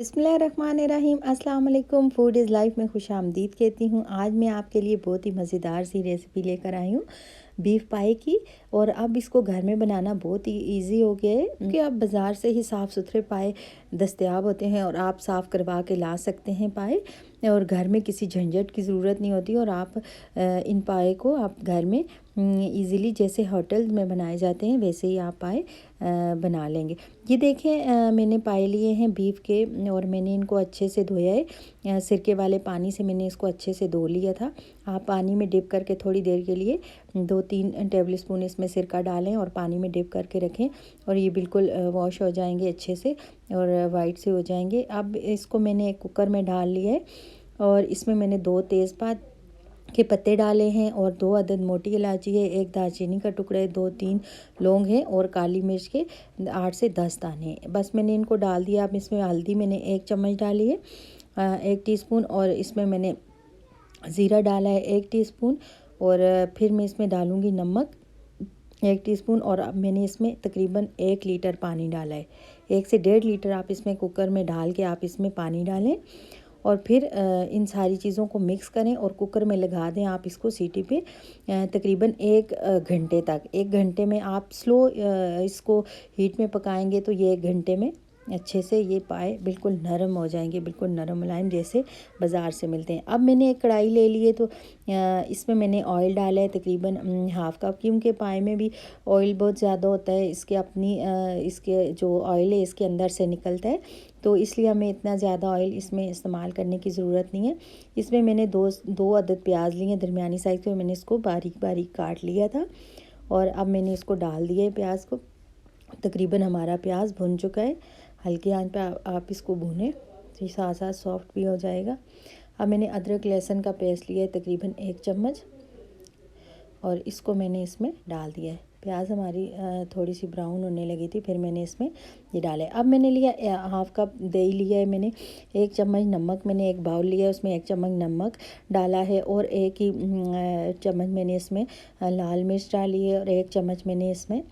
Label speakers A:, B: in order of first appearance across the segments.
A: बिस्मिल्लाहिर्रहमानिर्रहीम अस्सलाम वालेकुम। फूड इज़ लाइफ में खुश आमदीद कहती हूँ। आज मैं आपके लिए बहुत ही मज़ेदार सी रेसिपी लेकर आई हूँ बीफ पाई की। और अब इसको घर में बनाना बहुत ही इजी हो गया है क्योंकि अब बाज़ार से ही साफ़ सुथरे पाए दस्तयाब होते हैं और आप साफ़ करवा के ला सकते हैं पाए। और घर में किसी झंझट की ज़रूरत नहीं होती और आप इन पाए को आप घर में इजीली जैसे होटल में बनाए जाते हैं वैसे ही आप पाए बना लेंगे। ये देखें मैंने पाए लिए हैं बीफ के और मैंने इनको अच्छे से धोया है। सिरके वाले पानी से मैंने इसको अच्छे से धो लिया था। आप पानी में डिप करके थोड़ी देर के लिए 2-3 टेबल स्पून इसमें सिरका डालें और पानी में डिप करके रखें और ये बिल्कुल वॉश हो जाएंगे अच्छे से और वाइट से हो जाएंगे। अब इसको मैंने एक कुकर में डाल लिया है और इसमें मैंने 2 तेज़पात के पत्ते डाले हैं और 2 अदद मोटी इलायची है, 1 दालचीनी का टुकड़ा है, 2-3 लौंग हैं और काली मिर्च के 8 से 10 दाने हैं। बस मैंने इनको डाल दिया। अब इसमें हल्दी मैंने 1 चम्मच डाली है 1 टीस्पून और इसमें मैंने ज़ीरा डाला है 1 टीस्पून और फिर मैं इसमें डालूँगी नमक 1 टीस्पून और अब मैंने इसमें तकरीबन 1 लीटर पानी डाला है। 1 से 1.5 लीटर आप इसमें कुकर में डाल के आप इसमें पानी डालें और फिर इन सारी चीज़ों को मिक्स करें और कुकर में लगा दें आप इसको सीटी पे तकरीबन 1 घंटे तक। 1 घंटे में आप स्लो इसको हीट में पकाएंगे तो ये 1 घंटे में अच्छे से ये पाए बिल्कुल नरम हो जाएंगे, बिल्कुल नरम मुलायम जैसे बाज़ार से मिलते हैं। अब मैंने एक कढ़ाई ले ली है तो इसमें मैंने ऑयल डाला है तकरीबन हाफ़ कप, क्योंकि पाए में भी ऑयल बहुत ज़्यादा होता है। इसके अपनी इसके जो ऑयल है इसके अंदर से निकलता है तो इसलिए हमें इतना ज़्यादा ऑयल इसमें इस्तेमाल करने की ज़रूरत नहीं है। इसमें मैंने दो अदद प्याज लिए हैं दरमियानी साइज़ के, मैंने इसको बारीक बारीक काट लिया था और अब मैंने इसको डाल दिया है प्याज को। तकरीबन हमारा प्याज भुन चुका है। हल्की आंच पे आप इसको भूनें तो साथ साथ सॉफ्ट भी हो जाएगा। अब मैंने अदरक लहसुन का पेस्ट लिया है तकरीबन 1 चम्मच और इसको मैंने इसमें डाल दिया है। प्याज हमारी थोड़ी सी ब्राउन होने लगी थी फिर मैंने इसमें ये डाला है। अब मैंने लिया हाफ़ कप दही लिया है मैंने, 1 चम्मच नमक, मैंने एक बाउल लिया है उसमें 1 चम्मच नमक डाला है और 1 ही चम्मच मैंने इसमें लाल मिर्च डाली है और 1 चम्मच मैंने इसमें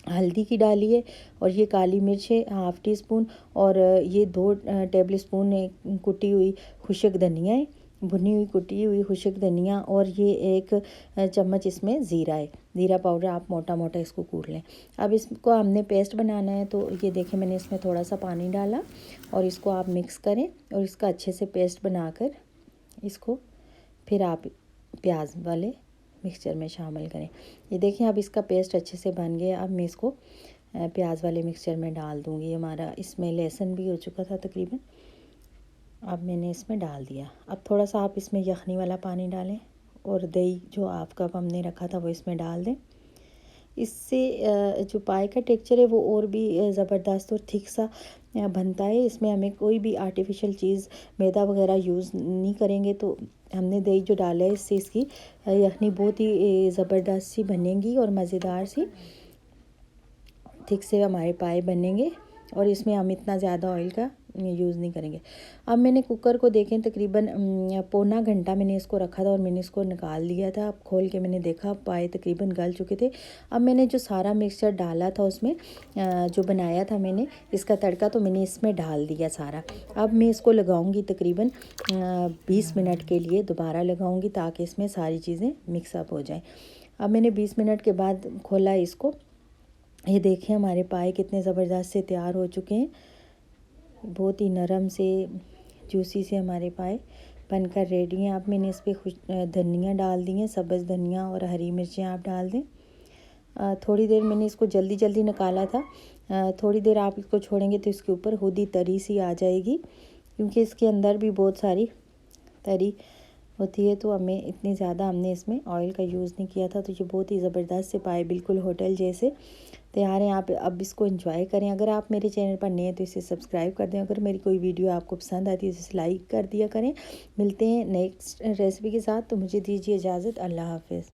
A: हल्दी की डाली है और ये काली मिर्च है हाफ़ टी स्पून और ये 2 टेबल स्पून कुटी हुई खुशक धनिया है, भुनी हुई कुटी हुई खुशक धनिया और ये 1 चम्मच इसमें ज़ीरा है, ज़ीरा पाउडर आप मोटा मोटा इसको कूट लें। अब इसको हमने पेस्ट बनाना है तो ये देखें मैंने इसमें थोड़ा सा पानी डाला और इसको आप मिक्स करें और इसका अच्छे से पेस्ट बनाकर इसको फिर आप प्याज वाले मिक्सचर में शामिल करें। ये देखें अब इसका पेस्ट अच्छे से बन गया। अब मैं इसको प्याज वाले मिक्सचर में डाल दूँगी। हमारा इसमें लहसुन भी हो चुका था तकरीबन, अब मैंने इसमें डाल दिया। अब थोड़ा सा आप इसमें यखनी वाला पानी डालें और दही जो हाफ़ कप हमने रखा था वो इसमें डाल दें। इससे जो पाए का टेक्सचर है वो और भी ज़बरदस्त और थिक सा बनता है। इसमें हमें कोई भी आर्टिफिशियल चीज़ मैदा वगैरह यूज़ नहीं करेंगे तो हमने दही जो डाला है इससे इसकी यखनी बहुत ही ज़बरदस्त सी बनेगी और मज़ेदार सी थिक से हमारे पाए बनेंगे और इसमें हम इतना ज़्यादा ऑयल का यूज़ नहीं करेंगे। अब मैंने कुकर को देखें तकरीबन पौना घंटा मैंने इसको रखा था और मैंने इसको निकाल लिया था। अब खोल के मैंने देखा पाए तकरीबन गल चुके थे। अब मैंने जो सारा मिक्सचर डाला था उसमें जो बनाया था मैंने इसका तड़का तो मैंने इसमें डाल दिया सारा। अब मैं इसको लगाऊंगी तकरीबन 20 मिनट के लिए, दोबारा लगाऊंगी ताकि इसमें सारी चीज़ें मिक्सअप हो जाएँ। अब मैंने 20 मिनट के बाद खोला इसको, ये देखें हमारे पाए कितने ज़बरदस्त से तैयार हो चुके हैं। बहुत ही नरम से जूसी से हमारे पाए बनकर रेडी हैं। अब मैंने इस पर धनिया डाल दी है, सब्ज़ धनिया और हरी मिर्चें आप डाल दें। थोड़ी देर मैंने इसको जल्दी जल्दी निकाला था। थोड़ी देर आप इसको छोड़ेंगे तो इसके ऊपर खुद ही तरी सी आ जाएगी क्योंकि इसके अंदर भी बहुत सारी तरी होती है तो हमें इतनी ज़्यादा हमने इसमें ऑयल का यूज़ नहीं किया था। तो ये बहुत ही ज़बरदस्त से पाए बिल्कुल होटल जैसे तैयार हैं। आप अब इसको एंजॉय करें। अगर आप मेरे चैनल पर नए हैं तो इसे सब्सक्राइब कर दें। अगर मेरी कोई वीडियो आपको पसंद आती है तो इसे लाइक कर दिया करें। मिलते हैं नेक्स्ट रेसिपी के साथ, तो मुझे दीजिए इजाज़त। अल्लाह हाफ़िज़।